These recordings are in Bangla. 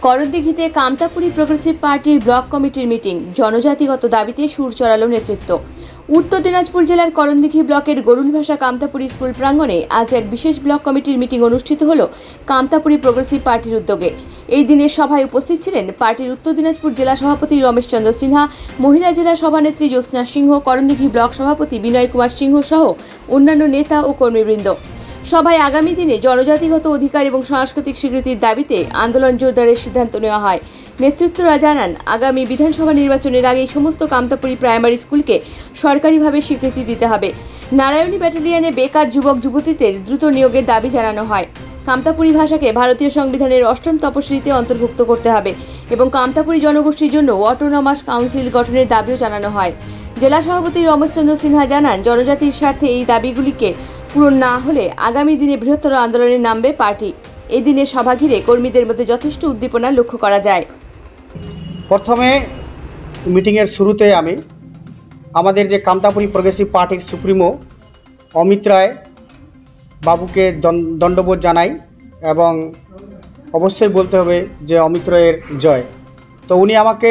করণদিঘিতে কামতাপুরী প্রোগ্রেসিভ পার্টির ব্লক কমিটির মিটিং। জনজাতিগত দাবিতে সুর চড়ালো নেতৃত্ব। উত্তর দিনাজপুর জেলার করণদিঘি ব্লকের গরুলভাষা কামতাপুরী স্কুল প্রাঙ্গণে আজ এক বিশেষ ব্লক কমিটির মিটিং অনুষ্ঠিত হল কামতাপুরী প্রোগ্রেসিভ পার্টির উদ্যোগে। এই দিনের সভায় উপস্থিত ছিলেন পার্টির উত্তর দিনাজপুর জেলা সভাপতি রমেশ চন্দ্র সিনহা, মহিলা জেলা সভানেত্রী জ্যোৎস্না সিংহ, করণদিঘি ব্লক সভাপতি বিনয় কুমার সিংহ সহ অন্যান্য নেতা ও কর্মীবৃন্দ। সভায় আগামী দিনে জনজাতিগত অধিকার এবং সাংস্কৃতিক স্বীকৃতির দাবিতে আন্দোলন জোরদারের সিদ্ধান্ত নেওয়া হয়। নেতৃত্বরা জানান, আগামী বিধানসভা নির্বাচনের আগেই সমস্ত কামতাপুরী প্রাইমারি স্কুলকে সরকারিভাবে স্বীকৃতি দিতে হবে। নারায়ণী ব্যাটালিয়নে বেকার যুবক যুবতীদের দ্রুত নিয়োগের দাবি জানানো হয়। কামতাপুরী ভাষাকে ভারতীয় সংবিধানের 8ম তপশিলিতে অন্তর্ভুক্ত করতে হবে এবং কামতাপুরী জনগোষ্ঠীর জন্য অটোনমাস কাউন্সিল গঠনের দাবিও জানানো হয়। জেলা সভাপতি রমেশ চন্দ্র সিনহা জানান, জনজাতির স্বার্থে এই দাবিগুলিকে পূরণ না হলে আগামী দিনে বৃহত্তর আন্দোলনে নামবে পার্টি। এই দিনে সভা ঘিরে কর্মীদের মধ্যে যথেষ্ট উদ্দীপনা লক্ষ্য করা যায়। প্রথমে মিটিংয়ের শুরুতে আমি আমাদের যে কামতাপুরী প্রোগ্রেসিভ পার্টির সুপ্রিমো অমিত রায় বাবুকে দণ্ডবোধ জানাই এবং অবশ্যই বলতে হবে যে অমিত রায়ের জয়। তো উনি আমাকে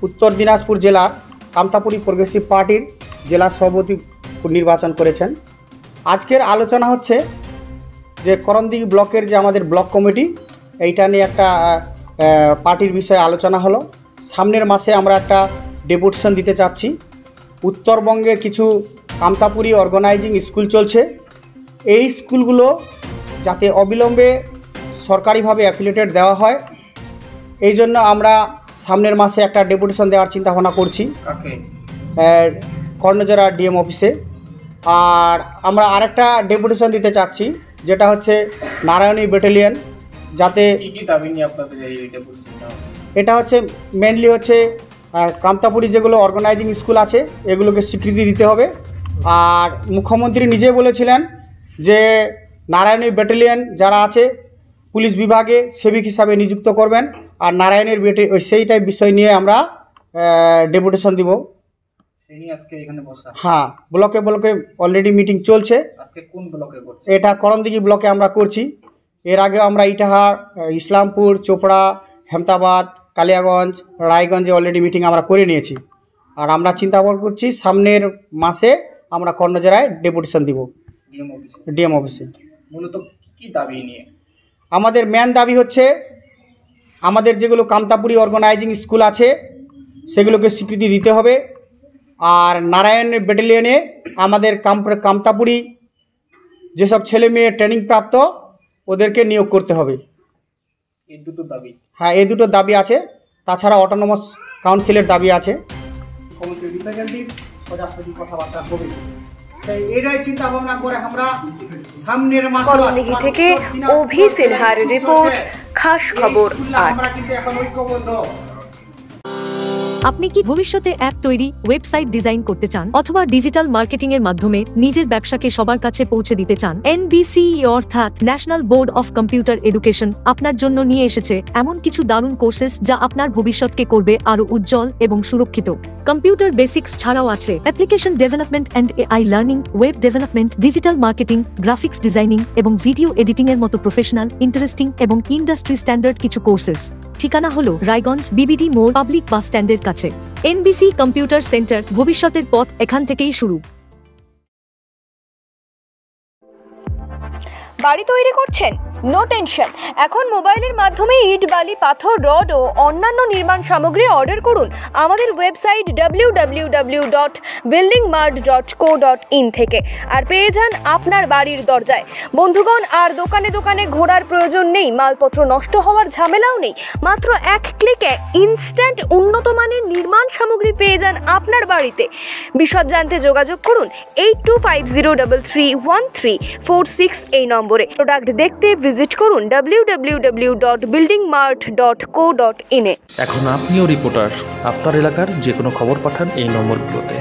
উত্তর দিনাজপুর জেলার কামতাপুরী প্রোগ্রেসিভ পার্টির জেলা সভাপতি নির্বাচন করেছেন। আজকের আলোচনা হচ্ছে যে করণদিঘি ব্লকের যে আমাদের ব্লক কমিটি, এইটা নিয়ে একটা পার্টির বিষয়ে আলোচনা হলো। সামনের মাসে আমরা একটা ডেপুটেশন দিতে চাচ্ছি। উত্তরবঙ্গে কিছু কামতাপুরী অর্গানাইজিং স্কুল চলছে, এই স্কুলগুলো যাতে অবিলম্বে সরকারিভাবে অ্যাফিলিয়েটেড দেওয়া হয়, এই জন্য আমরা সামনের মাসে একটা ডেপুটেশন দেওয়ার চিন্তাভাবনা করছি কর্ণজোড়া ডিএম অফিসে। আর আমরা আরেকটা ডেপুটেশন দিতে চাচ্ছি, যেটা হচ্ছে নারায়ণী ব্যাটালিয়ন, যাতে এটা হচ্ছে মেনলি হচ্ছে কামতাপুরী যেগুলো অর্গানাইজিং স্কুল আছে এগুলোকে স্বীকৃতি দিতে হবে। আর মুখ্যমন্ত্রী নিজে বলেছিলেন যে নারায়ণী ব্যাটালিয়ন যারা আছে পুলিশ বিভাগে সেবিক হিসাবে নিযুক্ত করবেন, আর নারায়ণের সেইটাই বিষয় নিয়ে আমরা ডেপুটেশন দিব। হ্যাঁ, ব্লকে ব্লকে অলরেডি মিটিং চলছে। এটা করণদিঘি ব্লকে আমরা করছি। এর আগেও আমরা ইটাহার, ইসলামপুর, চোপড়া, হেমতাবাদ, কালিয়াগঞ্জ, রায়গঞ্জে অলরেডি মিটিং আমরা করে নিয়েছি। আর আমরা চিন্তা করছি সামনের মাসে আমরা কর্ণজোড়ায় ডেপুটেশন দিব ডিএম অফিসে। মূলত কি দাবি নিয়ে? আমাদের মেন দাবি হচ্ছে আমাদের যেগুলো কামতাপুরী অর্গানাইজিং স্কুল আছে সেগুলোকে স্বীকৃতি দিতে হবে। আর নারায়ণ ব্যাটালিয়নে আমাদের কামতাপুরী যেসব ছেলে মেয়ে ট্রেনিং প্রাপ্ত ওদেরকে নিয়োগ করতে হবে। এই দুটো দাবি, হ্যাঁ, এই দুটো দাবি আছে। তাছাড়া অটোনমাস কাউন্সিলের দাবি আছে। করণদিঘি থেকে অভি সিনহার রিপোর্ট, খাস খবর। আপনি কি ভবিষ্যতে অ্যাপ তৈরি, ওয়েবসাইট ডিজাইন করতে চান অথবা ডিজিটাল মার্কেটিং এর মাধ্যমে নিজের ব্যবসাকে সবার কাছে পৌঁছে দিতে চান? NBCE অর্থাৎ national board of computer education আপনার জন্য নিয়ে এসেছে এমন কিছু দারুণ কোর্সেস যা আপনার ভবিষ্যৎকে করবে আরো উজ্জ্বল এবং সুরক্ষিত। কম্পিউটার বেসিক্স ছাড়াও আছে application development and AI learning, web development, digital marketing, graphics designing এবং ভিডিও এডিটিং এর মতো প্রফেশনাল, ইন্টারেস্টিং এবং ইন্ডাস্ট্রি স্ট্যান্ডার্ড কিছু কোর্সেস। ঠিকানা হলো রায়গঞ্জ BBD মোড়, পাবলিক বাস স্ট্যান্ডের কাছে। NBC কম্পিউটার সেন্টার, ভবিষ্যতের পথ এখান থেকেই শুরু। বাড়ি তৈরি করছেন? নো টেনশন, এখন মোবাইলের মাধ্যমে ইট, বালি, পাথর, রড ও অন্যান্য নির্মাণ সামগ্রী অর্ডার করুন আমাদের ওয়েবসাইট www.buildingmart.co.in থেকে, আর পেয়ে যান আপনার বাড়ির দরজায়। বন্ধুগণ, আর দোকানে দোকানে ঘোরার প্রয়োজন নেই, মালপত্র নষ্ট হওয়ার ঝামেলাও নেই। মাত্র এক ক্লিকে ইনস্ট্যান্ট উন্নত মানের নির্মাণ সামগ্রী পেয়ে যান আপনার বাড়িতে। বিশদ জানতে যোগাযোগ করুন 8250331346 এই নম্বরে। প্রোডাক্ট দেখতে ভিজিট করুন www.buildingmart.co.in এ। এখন আপনিও রিপোর্টার, আপনার এলাকার যে কোনো খবর পাঠান এই নম্বরগুলোতে।